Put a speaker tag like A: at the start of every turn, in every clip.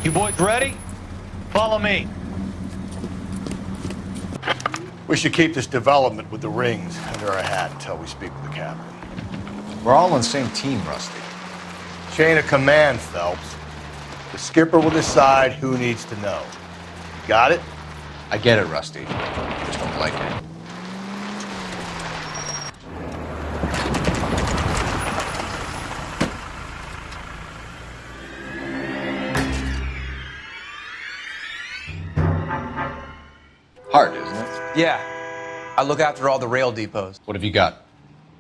A: You boys ready? Follow me.
B: We should keep this development with the rings under our hat until we speak with the captain.
C: We're all on the same team, Rusty.
B: Chain of command, Phelps. The skipper will decide who needs to know. Got it?
C: I get it, Rusty. Just don't like it. Hard, isn't it?
D: Yeah. I look after all the rail depots.
C: What have you got?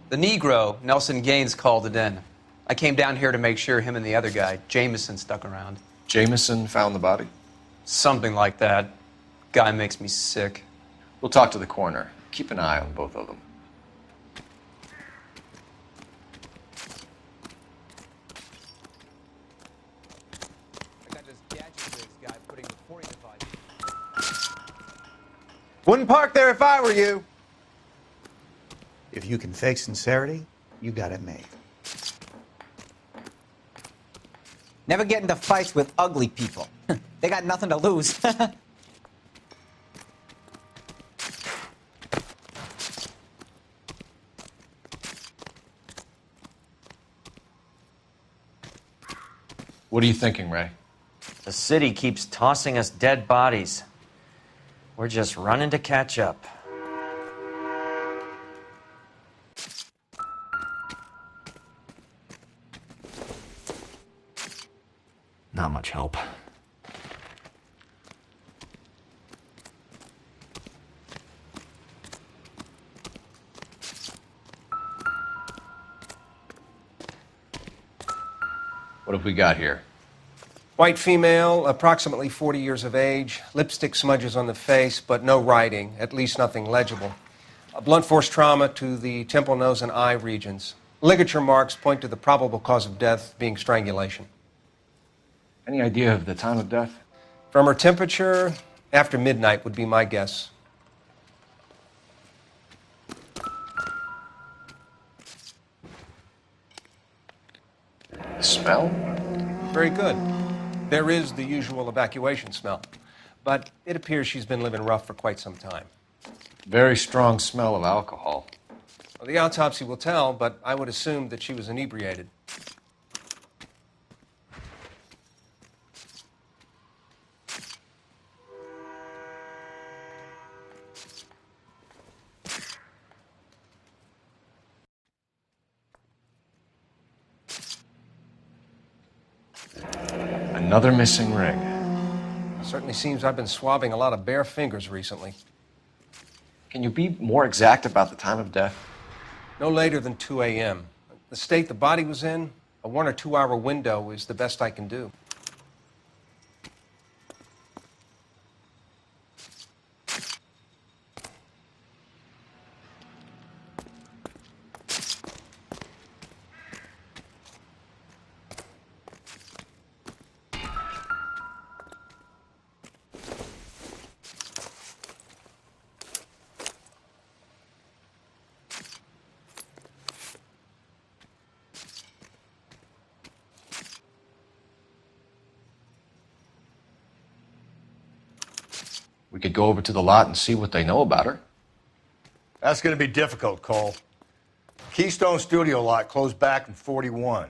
D: The Negro, Nelson Gaines, called it in. I came down here to make sure him and the other guy, Jameson, stuck around.
C: Jameson found the body?
D: Something like that. Guy makes me sick.
C: We'll talk to the coroner. Keep an eye on both of them.
D: I got this gadget guy putting recording devices.
E: Wouldn't park there if I were you.
F: If you can fake sincerity, you got it made.
G: Never get into fights with ugly people. They got nothing to lose.
C: What are you thinking, Ray?
H: The city keeps tossing us dead bodies. We're just running to catch up. Not much help.
C: What have we got here?
E: White female, approximately 40 years of age, lipstick smudges on the face, but no writing, at least nothing legible. A blunt force trauma to the temple, nose, and eye regions. Ligature marks point to the probable cause of death being strangulation.
C: Any idea of the time of death?
E: From her temperature, after midnight would be my guess.
C: Smell?
E: Very good. There is the usual evacuation smell, but it appears she's been living rough for quite some time.
C: Very strong smell of alcohol.
E: Well, the autopsy will tell, but I would assume that she was inebriated.
C: Another missing ring.
E: Certainly seems I've been swabbing a lot of bare fingers recently.
C: Can you be more exact about the time of death?
E: No later than 2 a.m. The state the body was in, a 1 or 2 hour window is the best I can do.
C: We could go over to the lot and see what they know about her.
B: That's going to be difficult, Cole. Keystone Studio lot closed back in 41.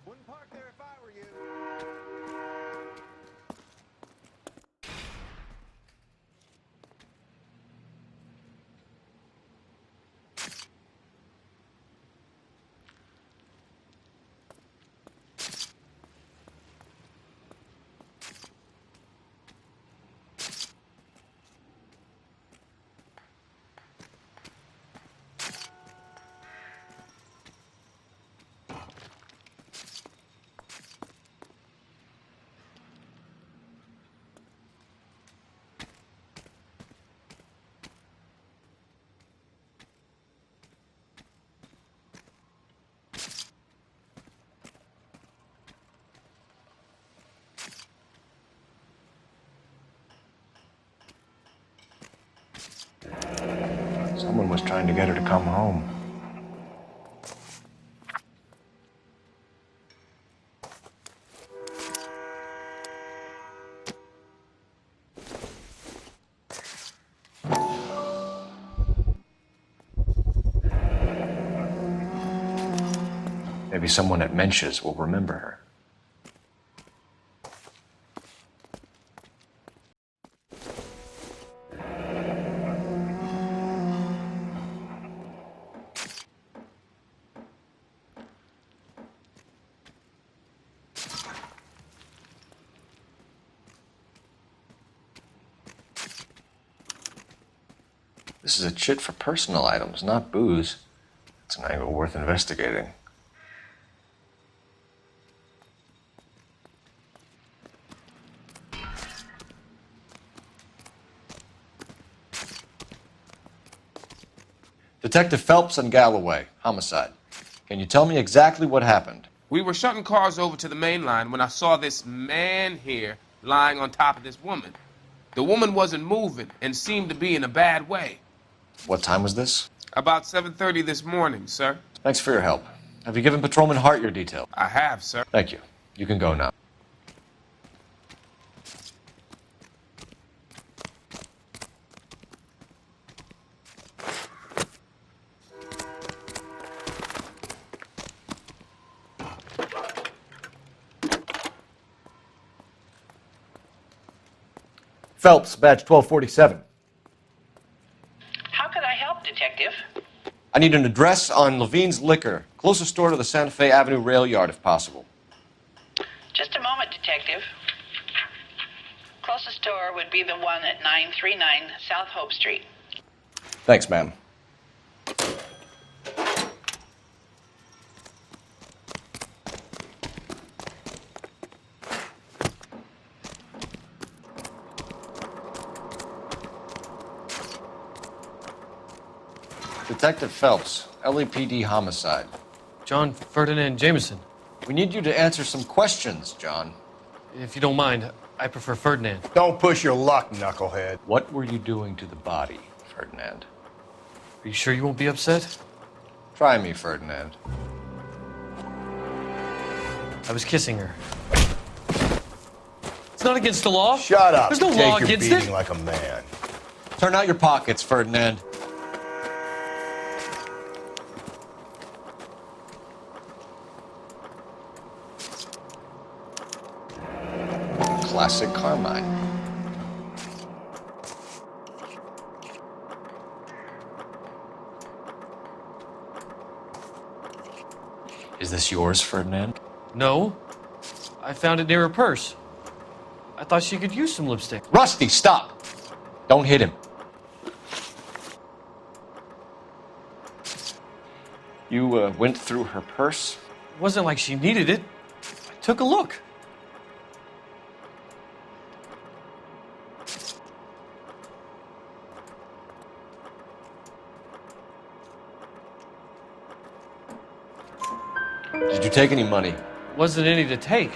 E: Wouldn't park there if I were you.
C: Someone was trying to get her to come home. Maybe someone at Mensch's will remember her. This is a chit for personal items, not booze. It's an angle worth investigating. Detective Phelps and Galloway, homicide. Can you tell me exactly what happened?
I: We were shutting cars over to the main line when I saw this man here lying on top of this woman. The woman wasn't moving and seemed to be in a bad way.
C: What time was this?
I: About 7:30 this morning, sir.
C: Thanks for your help. Have you given Patrolman Hart your details?
I: I have, sir.
C: Thank you. You can go now. Phelps, badge 1247.
J: How could I help, Detective?
C: I need an address on Levine's Liquor, closest store to the Santa Fe Avenue rail yard, if possible.
J: Just a moment, Detective. Closest store would be the one at 939 South Hope Street.
C: Thanks, ma'am. Detective Phelps, LAPD homicide.
K: John Ferdinand Jameson.
C: We need you to answer some questions, John.
K: If you don't mind, I prefer Ferdinand.
B: Don't push your luck, knucklehead.
C: What were you doing to the body, Ferdinand?
K: Are you sure you won't be upset?
C: Try me, Ferdinand.
K: I was kissing her. It's not against the law.
B: Shut up.
K: There's no
B: Take
K: law
B: your
K: against
B: beating
K: it.
B: like a man.
C: Turn out your pockets, Ferdinand. Classic Carmine. Is this yours, Ferdinand?
K: No. I found it near her purse. I thought she could use some lipstick.
C: Rusty, stop! Don't hit him. You went through her purse?
K: It wasn't like she needed it. I took a look.
C: Did you take any money?
K: Wasn't any to take.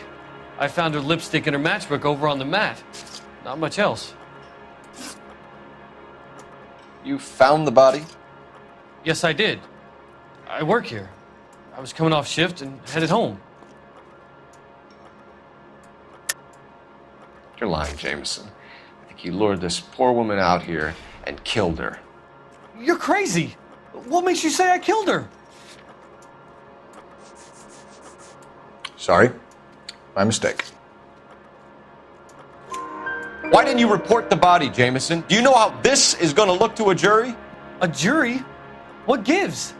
K: I found her lipstick in her matchbook over on the mat. Not much else.
C: You found the body?
K: Yes, I did. I work here. I was coming off shift and headed home.
C: You're lying, Jameson. I think you lured this poor woman out here and killed her.
K: You're crazy. What makes you say I killed her?
C: Sorry. My mistake. Why didn't you report the body, Jameson? Do you know how this is going to look to a jury?
K: A jury? What gives?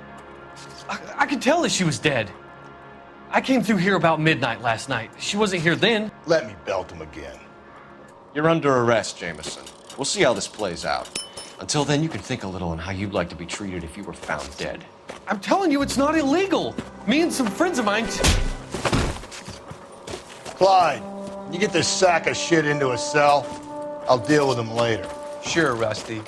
K: I could tell that she was dead. I came through here about midnight last night. She wasn't here then.
B: Let me belt him again.
C: You're under arrest, Jameson. We'll see how this plays out. Until then, you can think a little on how you'd like to be treated if you were found dead.
K: I'm telling you, it's not illegal. Me and some friends of mine...
B: Clyde, you get this sack of shit into a cell. I'll deal with him later.
D: Sure, Rusty.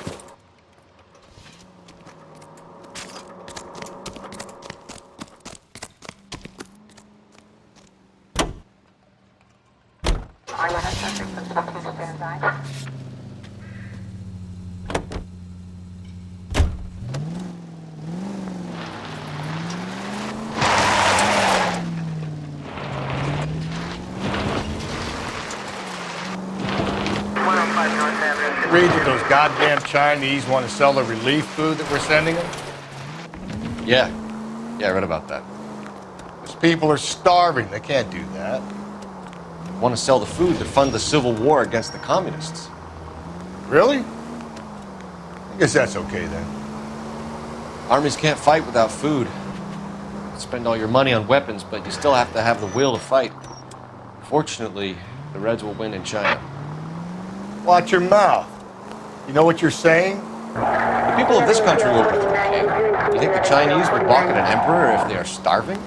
B: Read that those goddamn Chinese want to sell the relief food that we're sending them?
C: Yeah. Yeah, I read about that.
B: These people are starving. They can't do that.
C: Want to sell the food to fund the civil war against the communists.
B: Really? I guess that's okay then.
C: Armies can't fight without food. Spend all your money on weapons, but you still have to have the will to fight. Fortunately, the Reds will win in China.
B: Watch your mouth. You know what you're saying?
C: The people of this country overthrew a king. You think the Chinese will balk at an emperor if they are starving?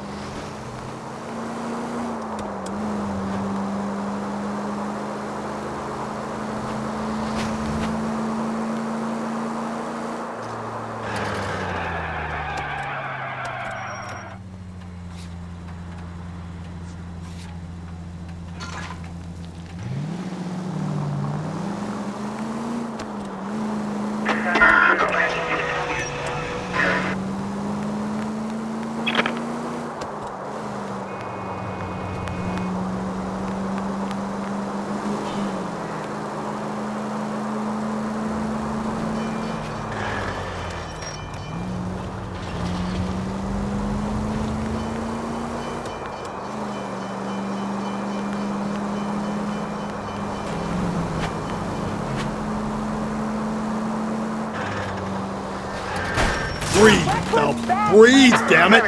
B: Breathe, Phelps. Breathe, damn it.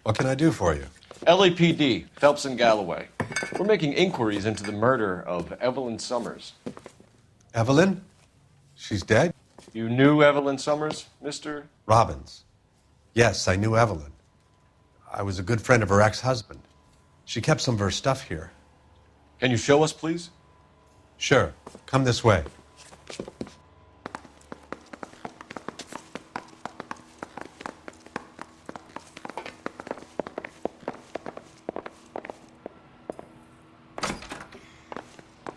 L: What can I do for you?
C: LAPD, Phelps and Galloway. We're making inquiries into the murder of Evelyn Summers.
L: Evelyn? She's dead?
C: You knew Evelyn Summers, Mr.
L: Robbins. Yes, I knew Evelyn. I was a good friend of her ex-husband. She kept some of her stuff here.
C: Can you show us, please?
L: Sure. Come this way.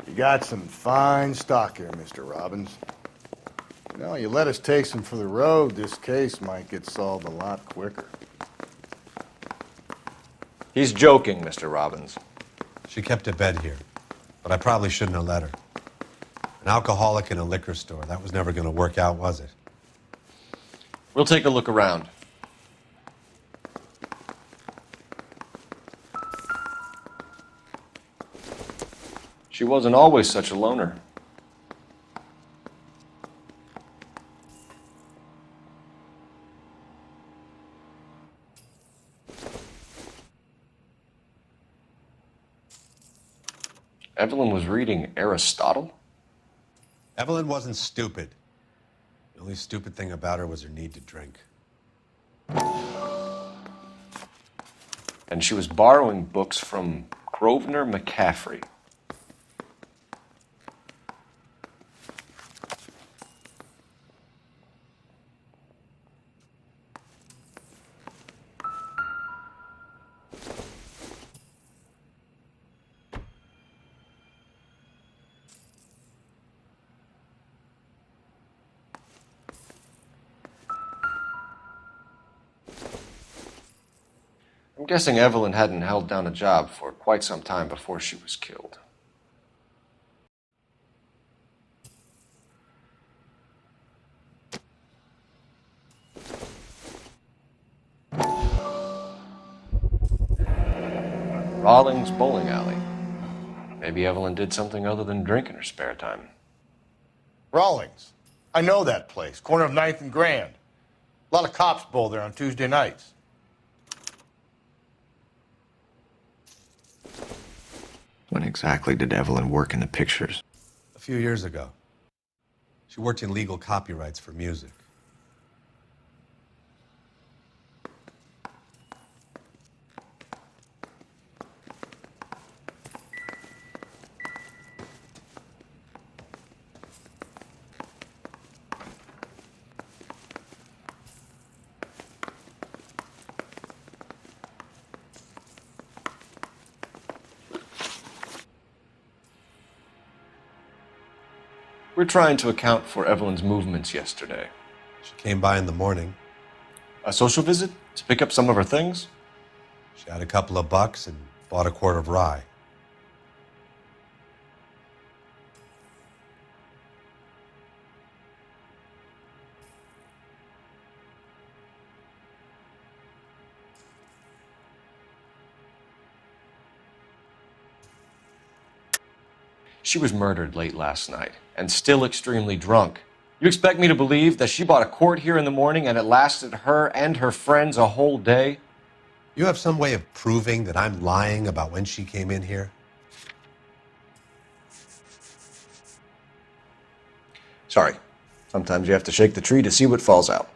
B: You got some fine stock here, Mr. Robbins. You know, you let us take some for the road, this case might get solved a lot quicker.
C: He's joking, Mr. Robbins.
L: She kept a bed here, but I probably shouldn't have let her. An alcoholic in a liquor store. That was never going to work out, was it?
C: We'll take a look around. She wasn't always such a loner. Evelyn was reading Aristotle?
L: Evelyn wasn't stupid. The only stupid thing about her was her need to drink.
C: And she was borrowing books from Grosvenor McCaffrey. I'm guessing Evelyn hadn't held down a job for quite some time before she was killed. Rawlings Bowling Alley. Maybe Evelyn did something other than drink in her spare time.
B: Rawlings. I know that place. Corner of 9th and Grand. A lot of cops bowl there on Tuesday nights.
C: When exactly did Evelyn work in the pictures?
L: A few years ago. She worked in legal copyrights for music.
C: We're trying to account for Evelyn's movements yesterday.
L: She came by in the morning.
C: A social visit? To pick up some of her things?
L: She had a couple of bucks and bought a quart of rye.
C: She was murdered late last night, and still extremely drunk. You expect me to believe that she bought a quart here in the morning and it lasted her and her friends a whole day?
L: You have some way of proving that I'm lying about when she came in here?
C: Sorry. Sometimes you have to shake the tree to see what falls out.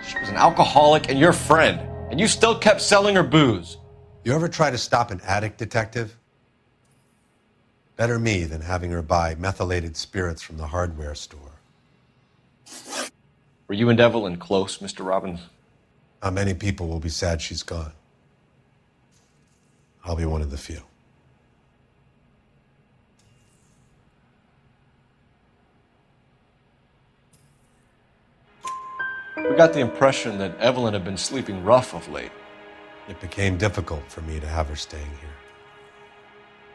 C: She was an alcoholic and your friend, and you still kept selling her booze.
L: You ever try to stop an addict, detective? Better me than having her buy methylated spirits from the hardware store.
C: Were you and Evelyn close, Mr. Robbins?
L: Not many people will be sad she's gone. I'll be one of the few.
C: We got the impression that Evelyn had been sleeping rough of late.
L: It became difficult for me to have her staying here.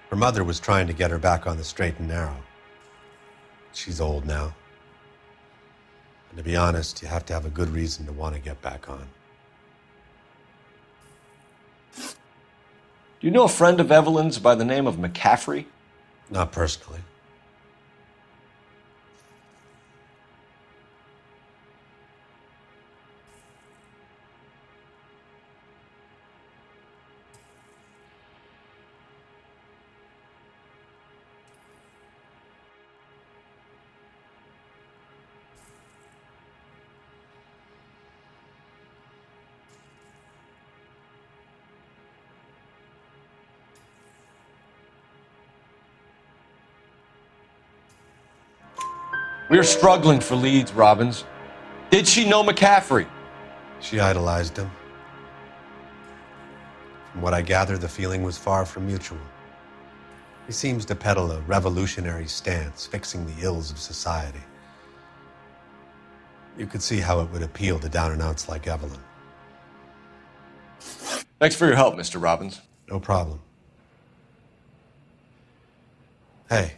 L: Her mother was trying to get her back on the straight and narrow. She's old now. And to be honest, you have to have a good reason to want to get back on.
C: Do you know a friend of Evelyn's by the name of McCaffrey?
L: Not personally.
C: We're struggling for leads, Robbins. Did she know McCaffrey?
L: She idolized him. From what I gather, the feeling was far from mutual. He seems to peddle a revolutionary stance, fixing the ills of society. You could see how it would appeal to down-and-outs like Evelyn.
C: Thanks for your help, Mr. Robbins.
L: No problem. Hey,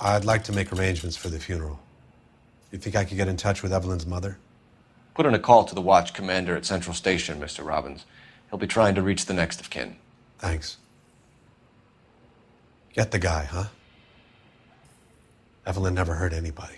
L: I'd like to make arrangements for the funeral. You think I could get in touch with Evelyn's mother?
C: Put in a call to the watch commander at Central Station, Mr. Robbins. He'll be trying to reach the next of kin.
L: Thanks. Get the guy, huh? Evelyn never hurt anybody.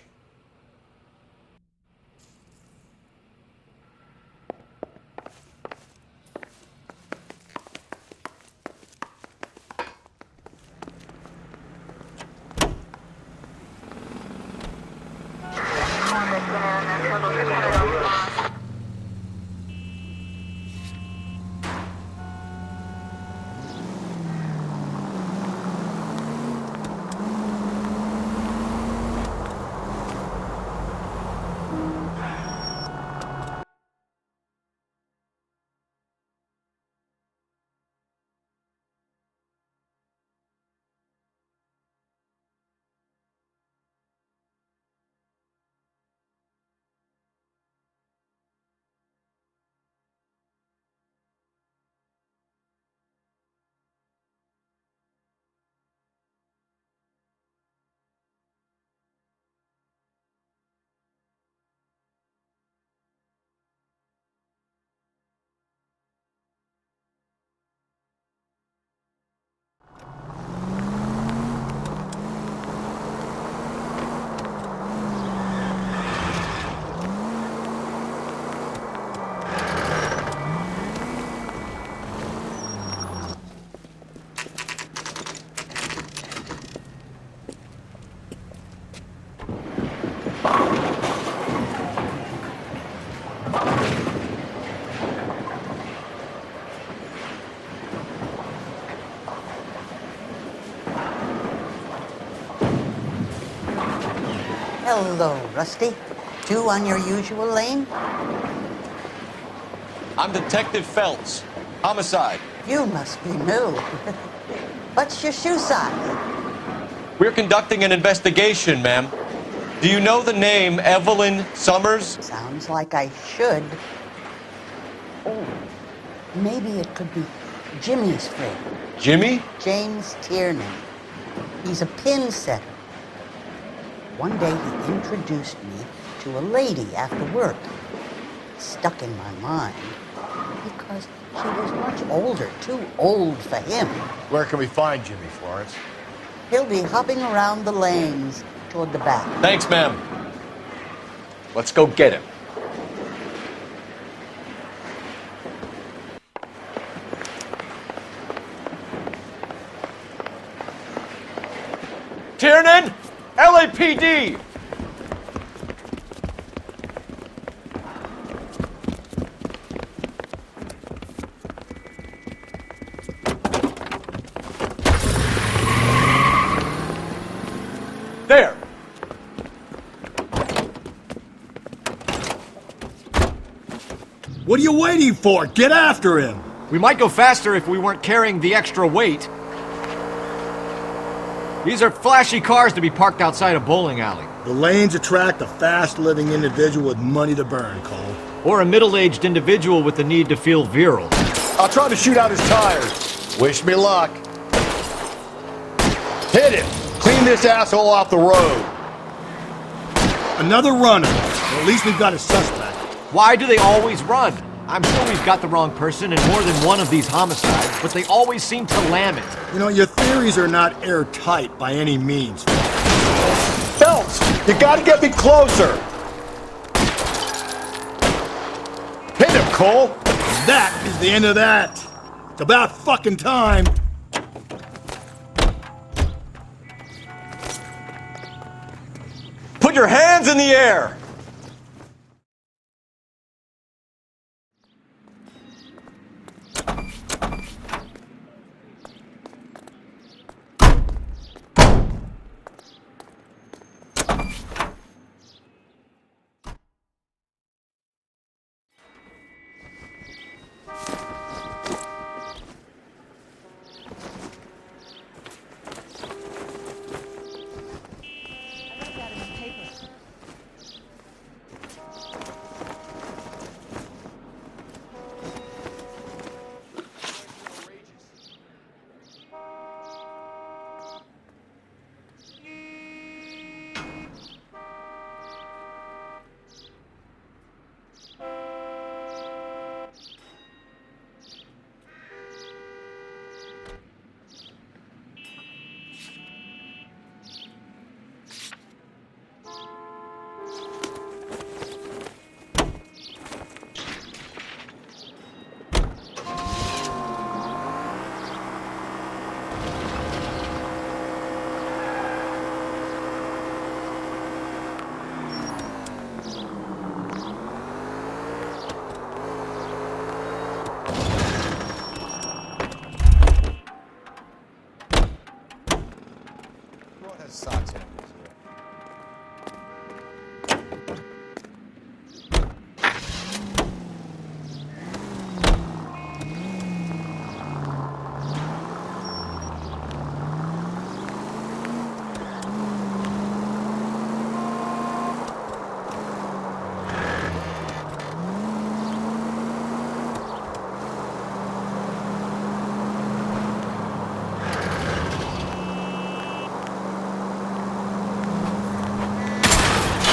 M: Hello, Rusty. Two on your usual lane?
C: I'm Detective Phelps. Homicide.
M: You must be new. What's your shoe size?
C: We're conducting an investigation, ma'am. Do you know the name Evelyn Summers?
M: Sounds like I should. Oh, maybe it could be Jimmy's friend.
C: Jimmy?
M: James Tiernan. He's a pin setter. One day he introduced me to a lady after work. It stuck in my mind because she was much older, too old for him.
B: Where can we find Jimmy, Florence?
M: He'll be hopping around the lanes toward the back.
C: Thanks, ma'am. Let's go get him. Tiernan! LAPD! There!
N: What are you waiting for? Get after him!
C: We might go faster if we weren't carrying the extra weight. These are flashy cars to be parked outside a bowling alley.
N: The lanes attract a fast-living individual with money to burn, Cole.
C: Or a middle-aged individual with the need to feel virile.
B: I'll try to shoot out his tires. Wish me luck. Hit him! Clean this asshole off the road.
N: Another runner. Well, at least we've got a suspect.
C: Why do they always run? I'm sure we've got the wrong person in more than one of these homicides, but they always seem to lam it.
N: You know, your theories are not airtight by any means.
B: Phelps, you gotta get me closer. Hit him, Cole.
N: And that is the end of that. It's about fucking time.
C: Put your hands in the air!
B: Socks in.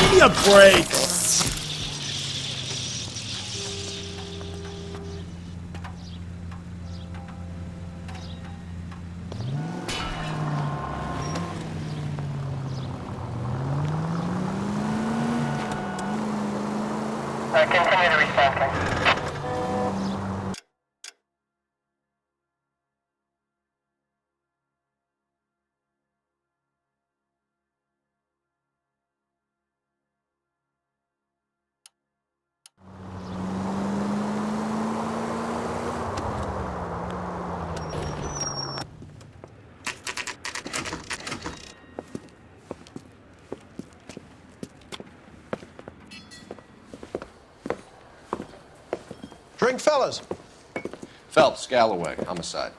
N: Give me a break.
J: Continue to respond.
O: drink, fellas?
C: Phelps, Galloway, homicide.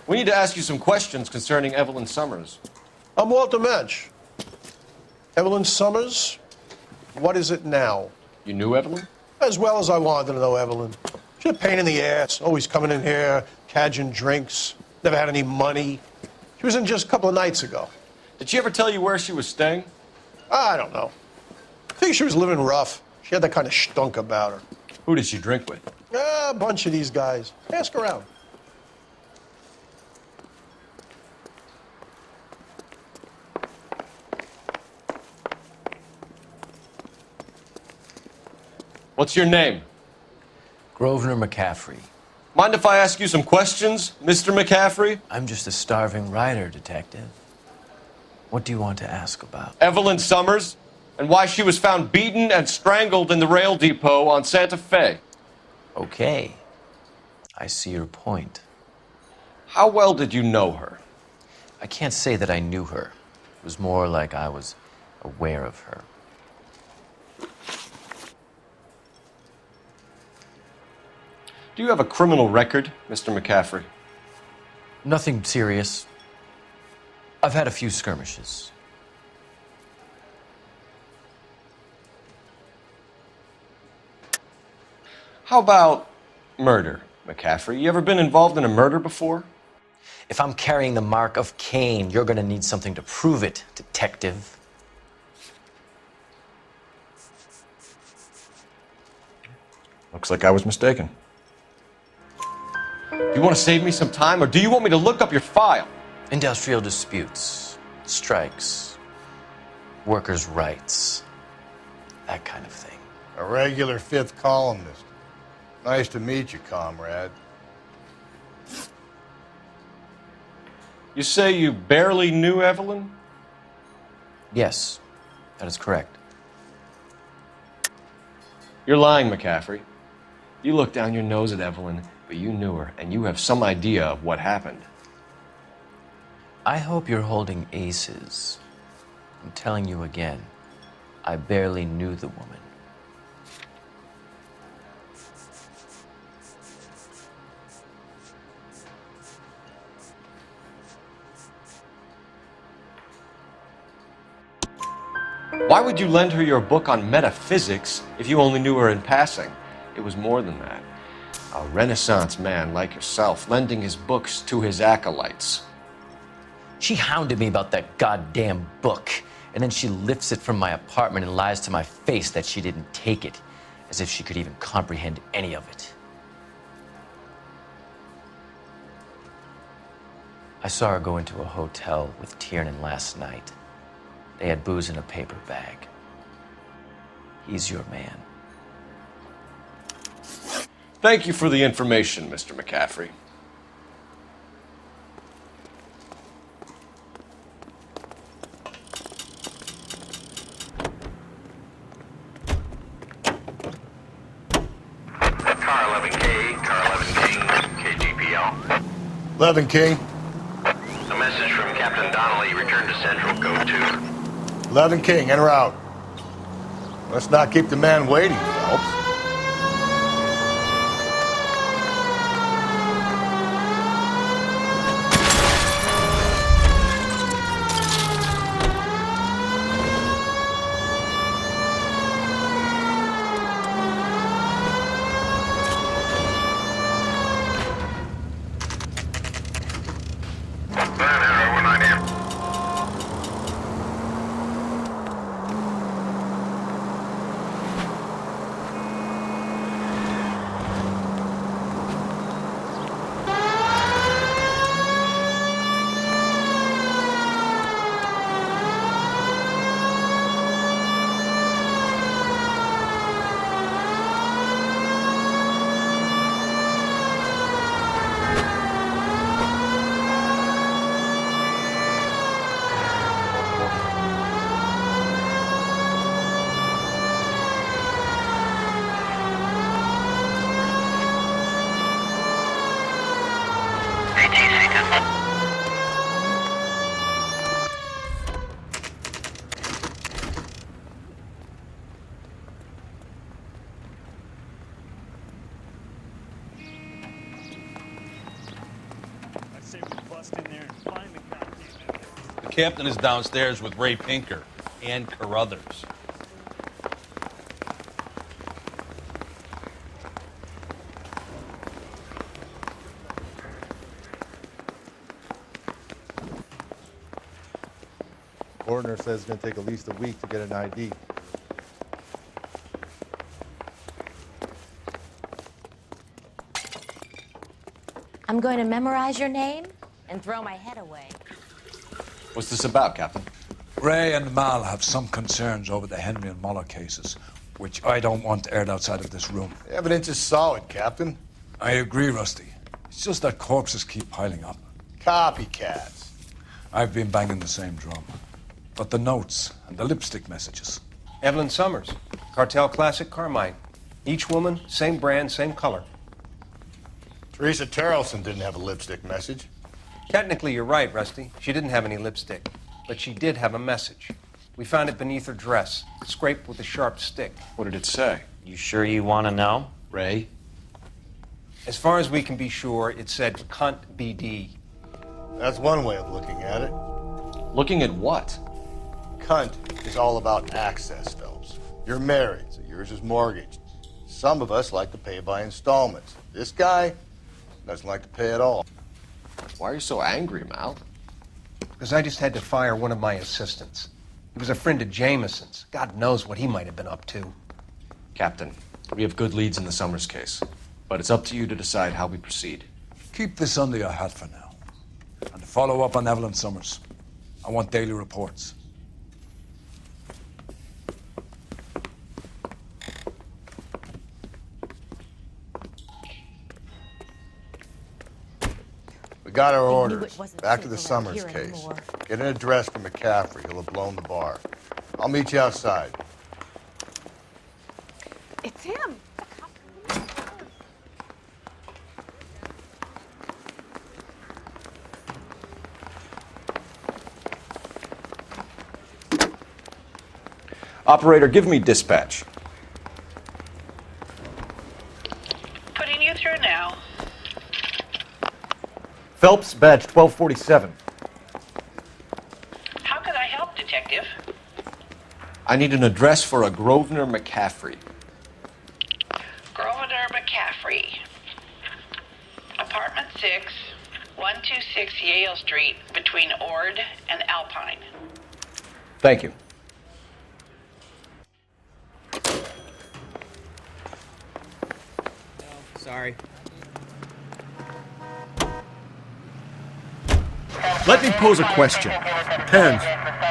C: We need to ask you some questions concerning Evelyn Summers.
O: I'm Walter Mensch. Evelyn Summers? What is it now?
C: You knew Evelyn?
O: As well as I wanted to know Evelyn. She's a pain in the ass, always coming in here, cadging drinks, never had any money. She was in just a couple of nights ago.
C: Did she ever tell you where she was staying?
O: I don't know. I think she was living rough. She had that kind of stunk about her.
C: Who did she drink with?
O: A bunch of these guys. Ask around.
C: What's your name?
P: Grosvenor McCaffrey.
C: Mind if I ask you some questions, Mr. McCaffrey?
P: I'm just a starving writer, Detective. What do you want to ask about?
C: Evelyn Summers, and why she was found beaten and strangled in the rail depot on Santa Fe.
P: Okay. I see your point.
C: How well did you know her?
P: I can't say that I knew her. It was more like I was aware of her.
C: Do you have a criminal record, Mr. McCaffrey?
P: Nothing serious. I've had a few skirmishes.
C: How about murder, McCaffrey? You ever been involved in a murder before?
P: If I'm carrying the mark of Cain, you're gonna need something to prove it, Detective.
C: Looks like I was mistaken. Do you want to save me some time, or do you want me to look up your file?
P: Industrial disputes, strikes, workers' rights, that kind of thing.
B: A regular fifth columnist. Nice to meet you, comrade.
C: You say you barely knew Evelyn?
P: Yes, that is correct.
C: You're lying, McCaffrey. You looked down your nose at Evelyn, but you knew her, and you have some idea of what happened.
P: I hope you're holding aces. I'm telling you again, I barely knew the woman.
C: Why would you lend her your book on metaphysics if you only knew her in passing? It was more than that. A Renaissance man like yourself, lending his books to his acolytes.
P: She hounded me about that goddamn book, and then she lifts it from my apartment and lies to my face that she didn't take it, as if she could even comprehend any of it. I saw her go into a hotel with Tiernan last night. They had booze in a paper bag. He's your man.
C: Thank you for the information, Mr. McCaffrey.
Q: Car 11K, KGPL.
B: 11 King.
Q: A message from Captain Donnelly. Return to Central, go to.
B: 11 King, en route. Let's not keep the man waiting, Phelps.
R: The captain is downstairs with Ray Pinker and Carruthers.
S: Coroner says it's going to take at least a week to get an ID.
T: I'm going to memorize your name and throw my head away.
C: What's this about, Captain?
U: Ray and Mal have some concerns over the Henry and Muller cases, which I don't want aired outside of this room.
B: The evidence is solid, Captain.
U: I agree, Rusty. It's just that corpses keep piling up.
B: Copycats.
U: I've been banging the same drum. But the notes and the lipstick messages.
E: Evelyn Summers, Cartel Classic Carmine. Each woman, same brand, same color.
B: Teresa Terrelson didn't have a lipstick message.
E: Technically, you're right, Rusty. She didn't have any lipstick, but she did have a message. We found it beneath her dress, scraped with a sharp stick.
C: What did it say?
H: You sure you want to know?
C: Ray?
E: As far as we can be sure, it said cunt BD.
B: That's one way of looking at it.
C: Looking at what?
B: Cunt is all about access, Phelps. You're married, so yours is mortgaged. Some of us like to pay by installments. This guy doesn't like to pay at all.
C: Why are you so angry, Mal?
E: Because I just had to fire one of my assistants. He was a friend of Jameson's. God knows what he might have been up to.
C: Captain, we have good leads in the Summers case, but it's up to you to decide how we proceed.
U: Keep this under your hat for now. And follow up on Evelyn Summers. I want daily reports.
B: We got our
T: I knew
B: orders.
T: it wasn't
B: Back to
T: safe
B: the
T: around
B: Summers
T: here
B: case.
T: anymore.
B: Get an address for McCaffrey. He'll have blown the bar. I'll meet you outside.
T: It's him.
C: Operator, give me dispatch.
J: Putting you through now.
A: Phelps, badge 1247.
J: How could I help, Detective?
C: I need an address for a Grosvenor McCaffrey.
J: Grosvenor McCaffrey. Apartment 6, 126 Yale Street, between Ord and Alpine.
C: Thank you.
D: Sorry.
A: Let me pose a question.
N: Depends.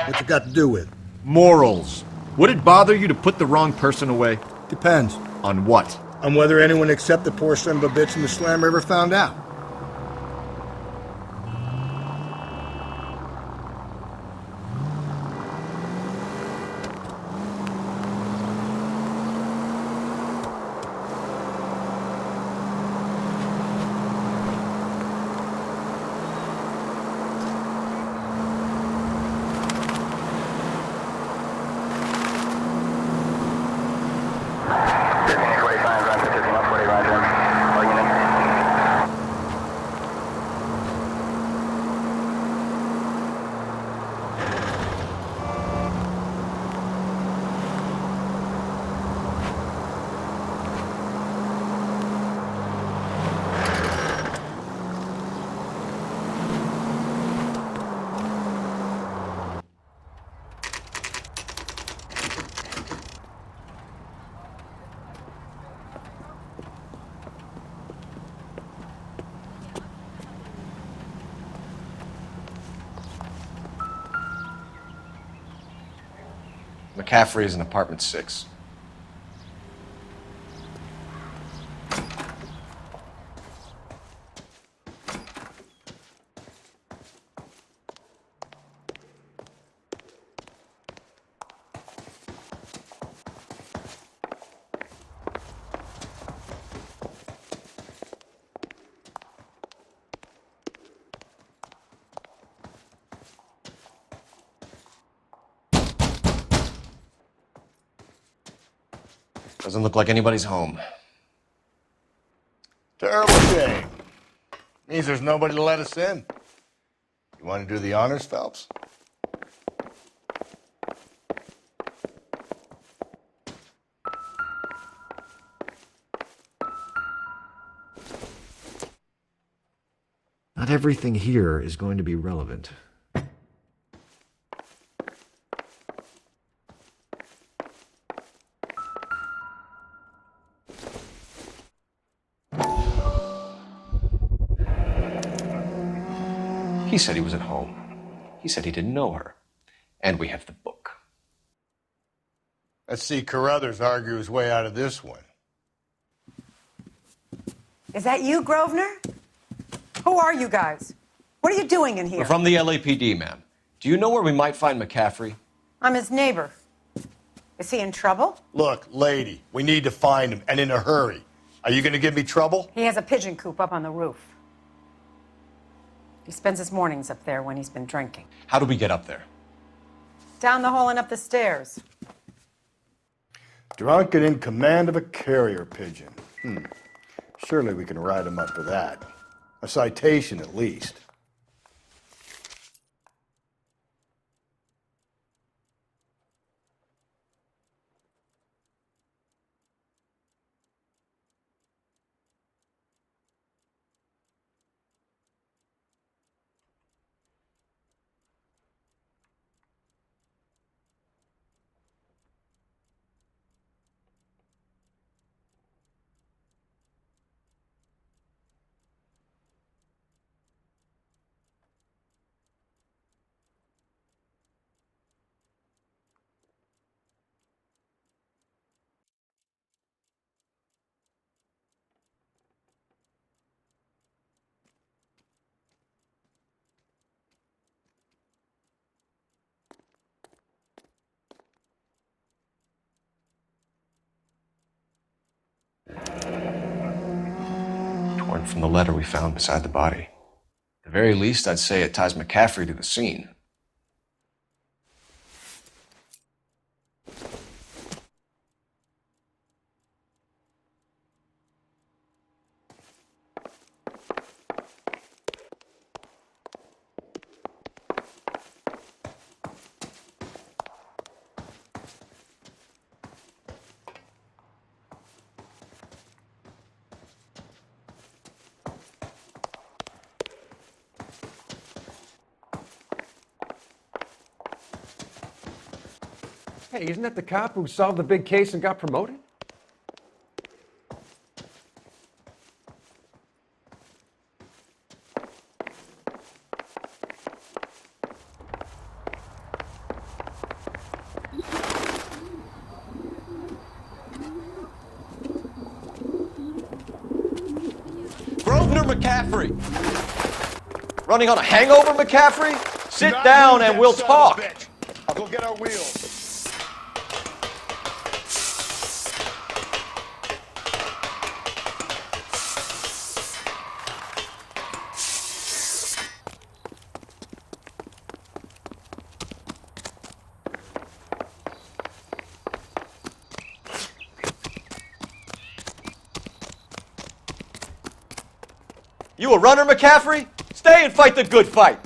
N: What's it got to do with?
A: Morals. Would it bother you to put the wrong person away?
N: Depends.
A: On what?
N: On whether anyone except the poor son of a bitch in the slammer ever found out.
C: McCaffrey is in apartment 6. Doesn't look like anybody's home.
B: Terrible shame. Means there's nobody to let us in. You want to do the honors, Phelps?
A: Not everything here is going to be relevant.
C: He said he was at home. He said he didn't know her. And we have the book.
B: Let's see Carruthers argue his way out of this one.
F: Is that you, Grosvenor? Who are you guys? What are you doing in here?
C: We're from the LAPD, ma'am. Do you know where we might find McCaffrey?
F: I'm his neighbor. Is he in trouble?
B: Look, lady, we need to find him, and in a hurry. Are you going to give me trouble?
F: He has a pigeon coop up on the roof. He spends his mornings up there when he's been drinking.
C: How do we get up there?
F: Down the hall and up the stairs.
B: Drunk and in command of a carrier pigeon. Surely we can write him up for that. A citation, at least.
C: Torn from the letter we found beside the body. At the very least, I'd say it ties McCaffrey to the scene.
E: Hey, isn't that the cop who solved the big case and got promoted?
C: Grosvenor McCaffrey! Running on a hangover, McCaffrey? Sit down and we'll talk.
B: I'll go get our wheels.
C: You a runner, McCaffrey? Stay and fight the good fight.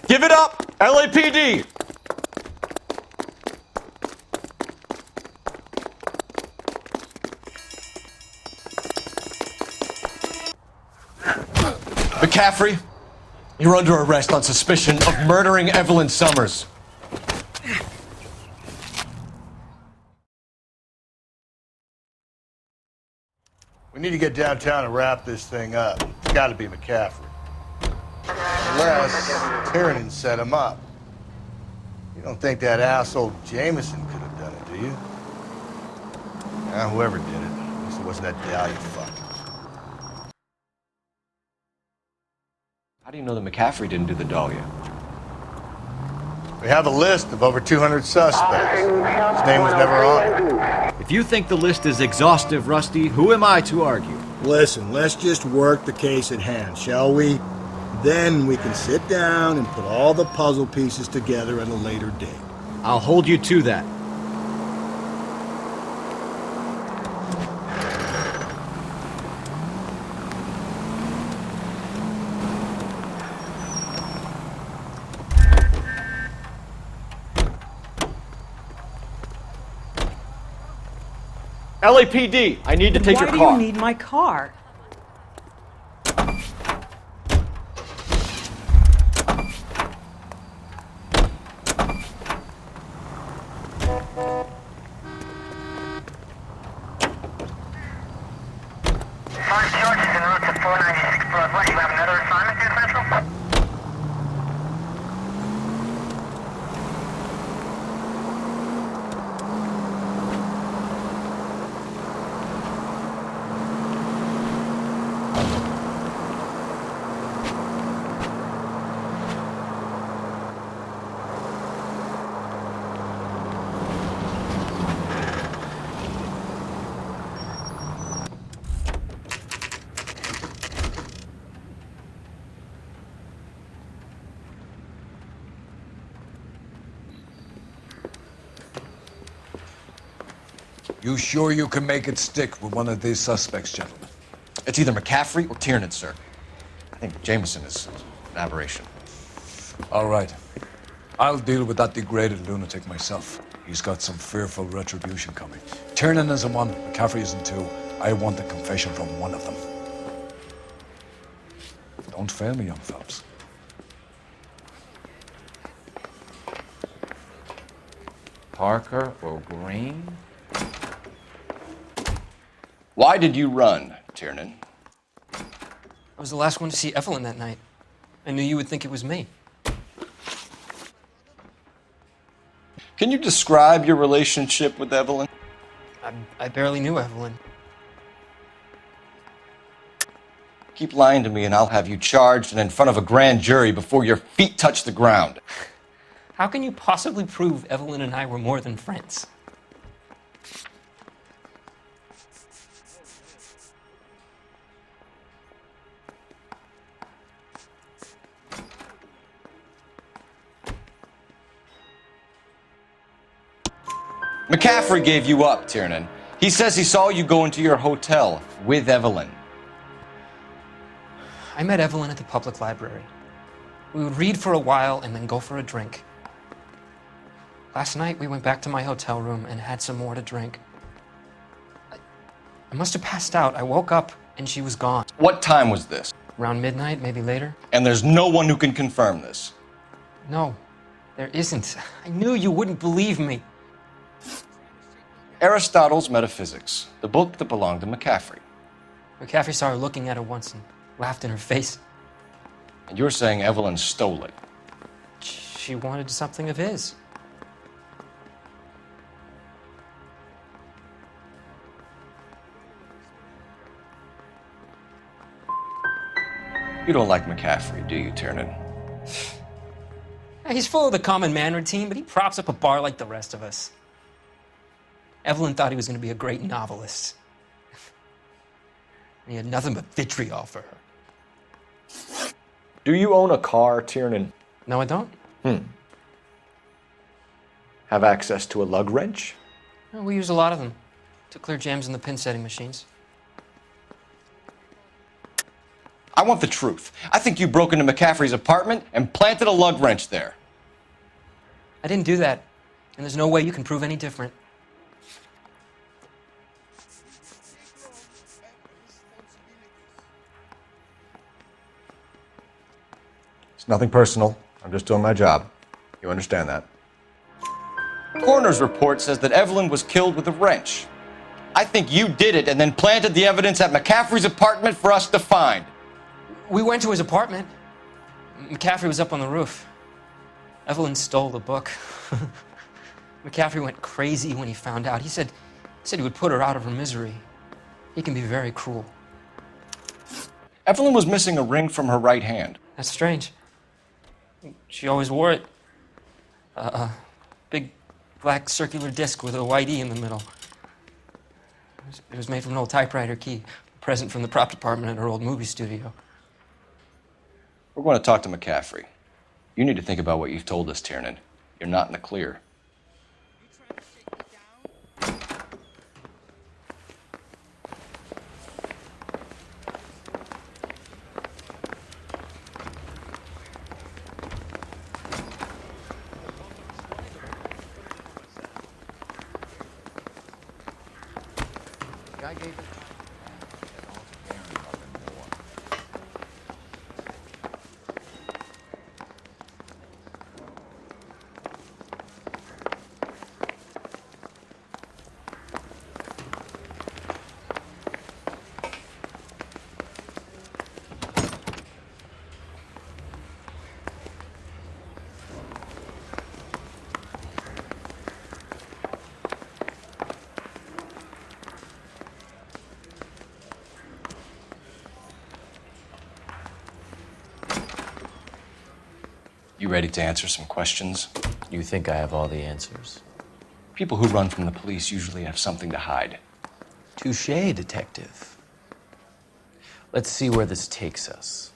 C: Give it up, LAPD! McCaffrey, you're under arrest on suspicion of murdering Evelyn Summers.
B: We need to get downtown and wrap this thing up. It's got to be McCaffrey. Unless Tiernan set him up. You don't think that asshole Jameson could have done it, do you? Whoever did it. At least it wasn't that Dahlia fuck.
C: How do you know that McCaffrey didn't do the Dahlia?
B: We have a list of over 200 suspects. His name was never on.
A: If you think the list is exhaustive, Rusty, who am I to argue?
N: Listen, let's just work the case at hand, shall we? Then we can sit down and put all the puzzle pieces together at a later date.
A: I'll hold you to that.
C: LAPD, I need to take your car.
F: Why do you need my car?
U: You sure you can make it stick with one of these suspects, gentlemen?
C: It's either McCaffrey or Tiernan, sir. I think Jameson is an aberration.
U: All right. I'll deal with that degraded lunatic myself. He's got some fearful retribution coming. Tiernan isn't one, McCaffrey isn't two. I want a confession from one of them. Don't fail me, young fellas.
C: Parker or Green? Why did you run, Tiernan?
K: I was the last one to see Evelyn that night. I knew you would think it was me.
C: Can you describe your relationship with Evelyn?
K: I barely knew Evelyn.
C: Keep lying to me and I'll have you charged and in front of a grand jury before your feet touch the ground.
K: How can you possibly prove Evelyn and I were more than friends?
C: McCaffrey gave you up, Tiernan. He says he saw you go into your hotel with Evelyn.
K: I met Evelyn at the public library. We would read for a while and then go for a drink. Last night, we went back to my hotel room and had some more to drink. I must have passed out. I woke up and she was gone.
C: What time was this?
K: Around midnight, maybe later.
C: And there's no one who can confirm this.
K: No, there isn't. I knew you wouldn't believe me.
C: Aristotle's Metaphysics, the book that belonged to McCaffrey.
K: McCaffrey saw her looking at it once and laughed in her face.
C: And you're saying Evelyn stole it?
K: She wanted something of his.
C: You don't like McCaffrey, do you, Tiernan?
K: He's full of the common man routine, but he props up a bar like the rest of us. Evelyn thought he was going to be a great novelist. And he had nothing but vitriol for her.
C: Do you own a car, Tiernan?
K: No, I don't.
C: Have access to a lug wrench?
K: No, we use a lot of them to clear jams in the pin setting machines.
C: I want the truth. I think you broke into McCaffrey's apartment and planted a lug wrench there.
K: I didn't do that, and there's no way you can prove any different.
C: It's nothing personal. I'm just doing my job. You understand that? Coroner's report says that Evelyn was killed with a wrench. I think you did it and then planted the evidence at McCaffrey's apartment for us to find.
K: We went to his apartment. McCaffrey was up on the roof. Evelyn stole the book. McCaffrey went crazy when he found out. He said he would put her out of her misery. He can be very cruel.
C: Evelyn was missing a ring from her right hand.
K: That's strange. She always wore it. Big black circular disc with a white E in the middle. It was made from an old typewriter key, a present from the prop department at our old movie studio.
C: We're going to talk to McCaffrey. You need to think about what you've told us, Tiernan. You're not in the clear.
P: Guy gave it.
C: You ready to answer some questions?
P: You think I have all the answers?
C: People who run from the police usually have something to hide.
P: Touché, detective. Let's see where this takes us.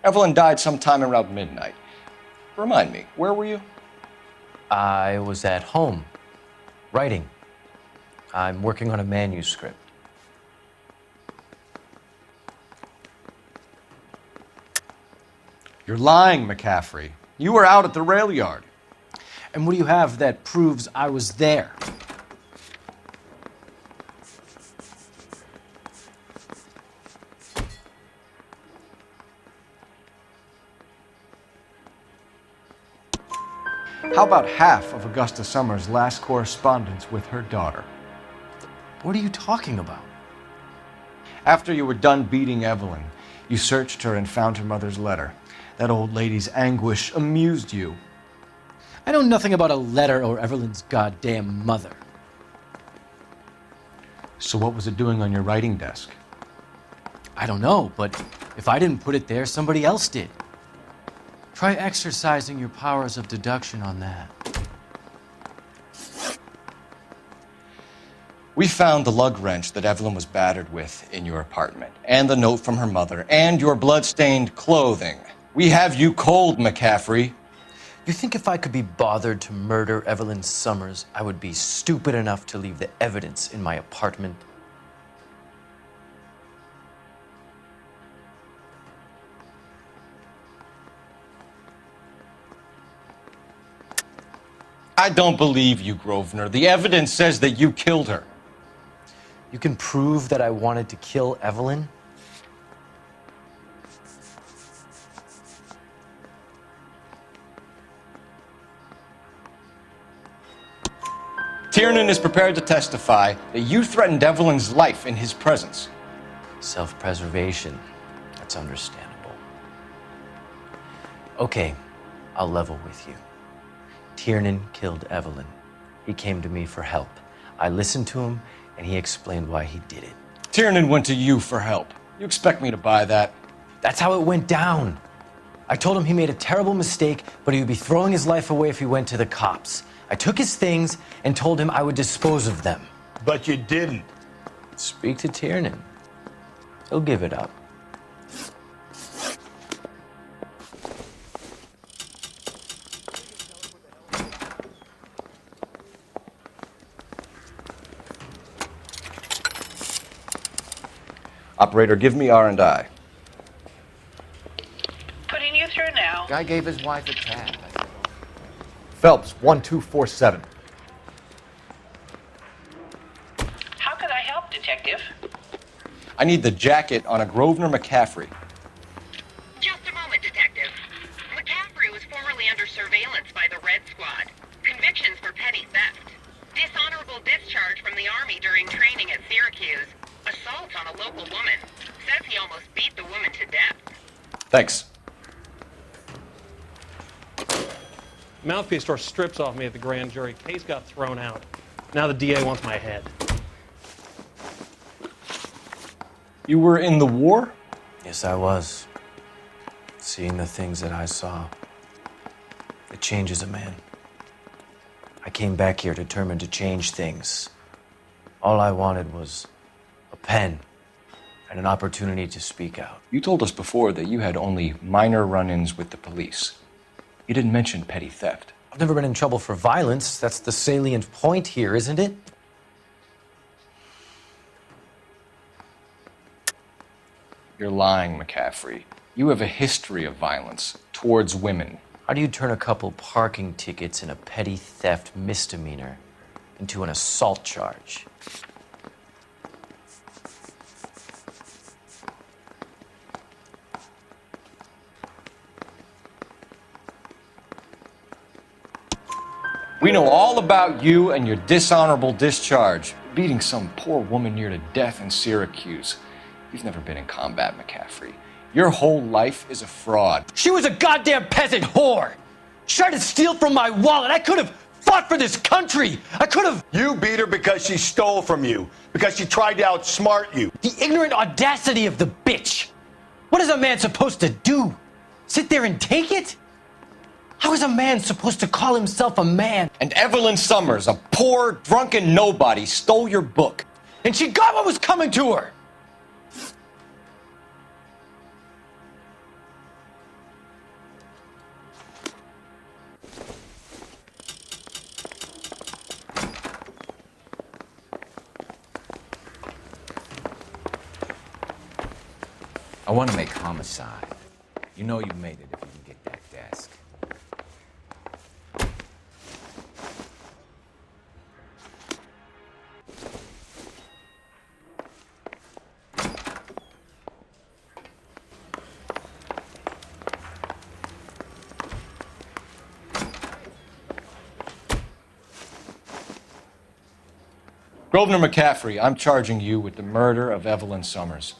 C: Evelyn died sometime around midnight. Remind me, where were you?
P: I was at home, writing. I'm working on a manuscript.
C: You're lying, McCaffrey. You were out at the rail yard.
P: And what do you have that proves I was there?
C: How about half of Augusta Summers' last correspondence with her daughter?
P: What are you talking about?
C: After you were done beating Evelyn, you searched her and found her mother's letter. That old lady's anguish amused you.
P: I know nothing about a letter or Evelyn's goddamn mother.
C: So what was it doing on your writing desk?
P: I don't know, but if I didn't put it there, somebody else did. Try exercising your powers of deduction on that.
C: We found the lug wrench that Evelyn was battered with in your apartment, and the note from her mother, and your blood-stained clothing. We have you cold, McCaffrey.
P: You think if I could be bothered to murder Evelyn Summers, I would be stupid enough to leave the evidence in my apartment?
C: I don't believe you, Grosvenor. The evidence says that you killed her.
P: You can prove that I wanted to kill Evelyn?
C: Tiernan is prepared to testify that you threatened Evelyn's life in his presence.
P: Self-preservation. That's understandable. Okay, I'll level with you. Tiernan killed Evelyn. He came to me for help. I listened to him, and he explained why he did it.
C: Tiernan went to you for help. You expect me to buy that?
P: That's how it went down. I told him he made a terrible mistake, but he would be throwing his life away if he went to the cops. I took his things and told him I would dispose of them.
B: But you didn't.
P: Speak to Tiernan. He'll give it up.
C: Operator, give me R&I.
J: Putting you through now.
G: Guy gave his wife a tab.
A: Phelps, 1247.
J: How could I help, Detective?
C: I need the jacket on a Grosvenor McCaffrey.
J: Just a moment, Detective. McCaffrey was formerly under surveillance by the Red Squad. Convictions for petty theft. Dishonorable discharge from the Army during training at Syracuse. Assault on a local woman. Says he almost beat the woman to death.
C: Thanks.
V: Mouthpiece tore strips off me at the grand jury. Case got thrown out. Now the DA wants my head.
C: You were in the war?
P: Yes, I was. Seeing the things that I saw, it changes a man. I came back here determined to change things. All I wanted was a pen and an opportunity to speak out.
C: You told us before that you had only minor run-ins with the police. You didn't mention petty theft.
P: I've never been in trouble for violence. That's the salient point here, isn't it?
C: You're lying, McCaffrey. You have a history of violence towards women.
P: How do you turn a couple parking tickets and a petty theft misdemeanor into an assault charge?
C: We know all about you and your dishonorable discharge, beating some poor woman near to death in Syracuse. You've never been in combat, McCaffrey. Your whole life is a fraud.
P: She was a goddamn peasant whore! She tried to steal from my wallet. I could have fought for this country. I could have...
B: You beat her because she stole from you, because she tried to outsmart you.
P: The ignorant audacity of the bitch. What is a man supposed to do? Sit there and take it? How is a man supposed to call himself a man?
C: And Evelyn Summers, a poor, drunken nobody, stole your book.
P: And she got what was coming to her!
G: I want to make homicide. You know you made it if you can get that desk.
C: Grosvenor McCaffrey, I'm charging you with the murder of Evelyn Summers.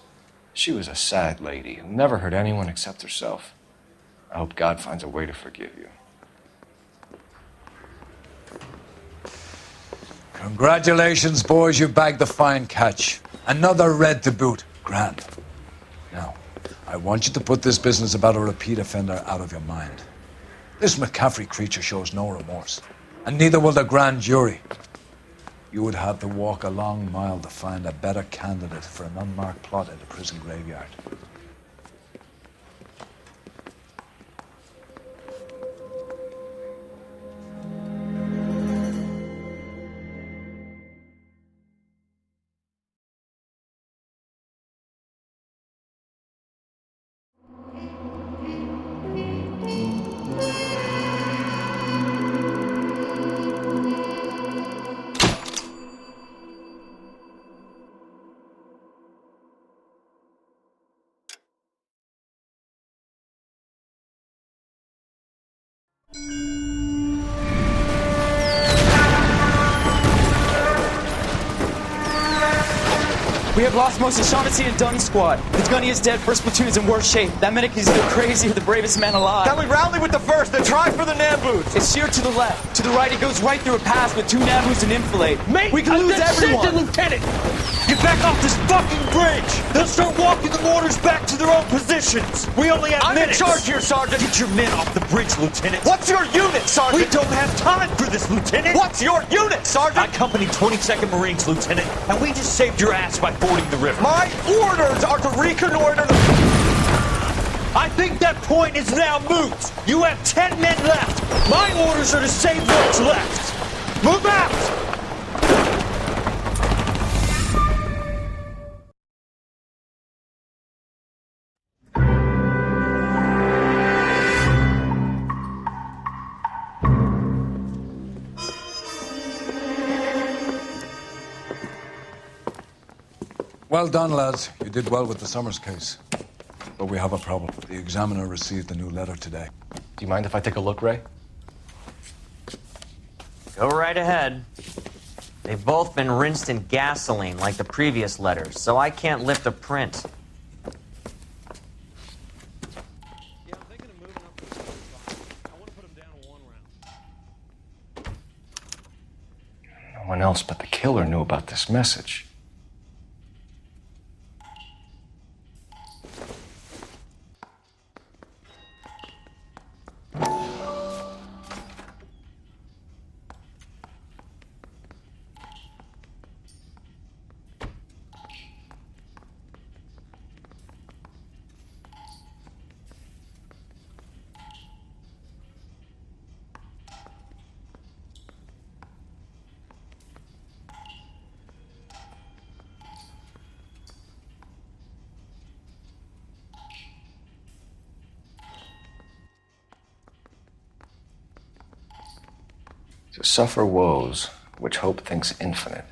C: She was a sad lady who never hurt anyone except herself. I hope God finds a way to forgive you.
U: Congratulations, boys. You bagged the fine catch. Another red to boot. Grand. Now, I want you to put this business about a repeat offender out of your mind. This McCaffrey creature shows no remorse, and neither will the grand jury. You would have to walk a long mile to find a better candidate for an unmarked plot at a prison graveyard.
I: We have lost most of Shaughnessy and Dunn's squad. The gunny is dead, first platoon is in worse shape. That medic is either crazy or the bravest man alive.
B: Then we rally with the first, then try for the Nambus.
I: It's sheer to the left. To the right, it goes right through a pass with 2 Nambus and enfilade. Mate, we can lose everyone.
W: Lieutenant! Get back off this fucking bridge! They'll start walking the mortars back to their own positions! We only have minutes!
B: I'm in charge here, Sergeant!
W: Get your men off the bridge, Lieutenant!
B: What's your unit, Sergeant?
W: We don't have time for this, Lieutenant!
B: What's your unit, Sergeant?
W: I company 22nd Marines, Lieutenant, and we just saved your ass by fording the river.
B: My orders are to reconnoiter the...
W: I think that point is now moot! You have 10 men left! My orders are to save what's left! Move out!
U: Well done, lads. You did well with the Summers case. But we have a problem. The examiner received a new letter today.
C: Do you mind if I take a look, Ray?
H: Go right ahead. They've both been rinsed in gasoline like the previous letters, so I can't lift a print.
C: No one else but the killer knew about this message. To suffer woes which hope thinks infinite,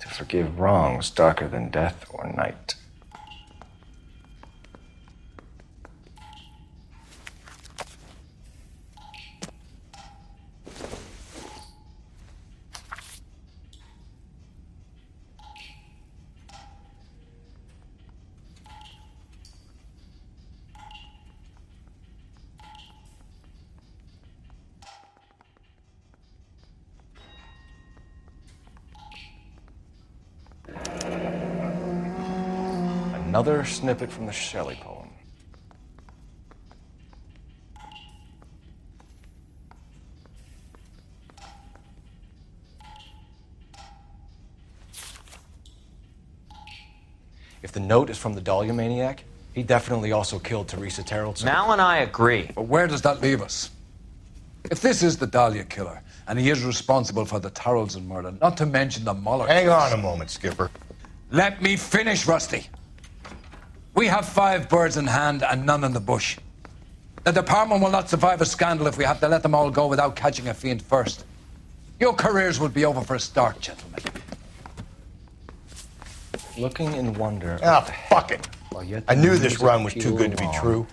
C: to forgive wrongs darker than death or night. Another snippet from the Shelley poem. If the note is from the Dahlia maniac, he definitely also killed Teresa Terrellson.
H: Mal and I agree.
U: But where does that leave us? If this is the Dahlia killer, and he is responsible for the Tarrelson murder, not to mention the Muller
B: Hang
U: case.
B: on a moment, Skipper.
U: Let me finish, Rusty. We have 5 birds in hand and none in the bush. The department will not survive a scandal if we have to let them all go without catching a fiend first. Your careers will be over for a start, gentlemen.
C: Looking in wonder.
B: Ah, fuck it. I knew this run was too good to be true.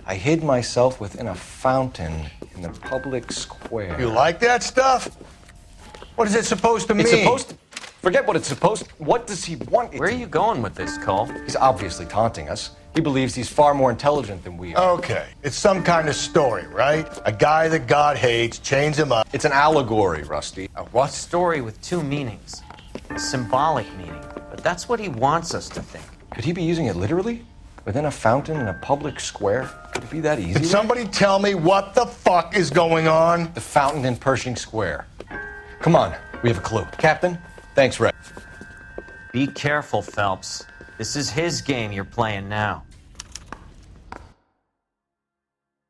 C: I hid myself within a fountain in the public square.
B: You like that stuff? What is it supposed to mean?
C: It's supposed to... Forget what it's supposed to... What does he want it
H: Where are you going with this, Cole?
C: He's obviously taunting us. He believes he's far more intelligent than we are.
B: Okay. It's some kind of story, right? A guy that God hates, chains him up.
C: It's an allegory, Rusty.
H: A what? Story with 2 meanings. A symbolic meaning. But that's what he wants us to think.
C: Could he be using it literally? Within a fountain in a public square? Could it be that easy?
B: Can somebody tell me what the fuck is going on?
C: The fountain in Pershing Square. Come on, we have a clue. Captain, thanks, Red.
H: Be careful, Phelps. This is his game you're playing now.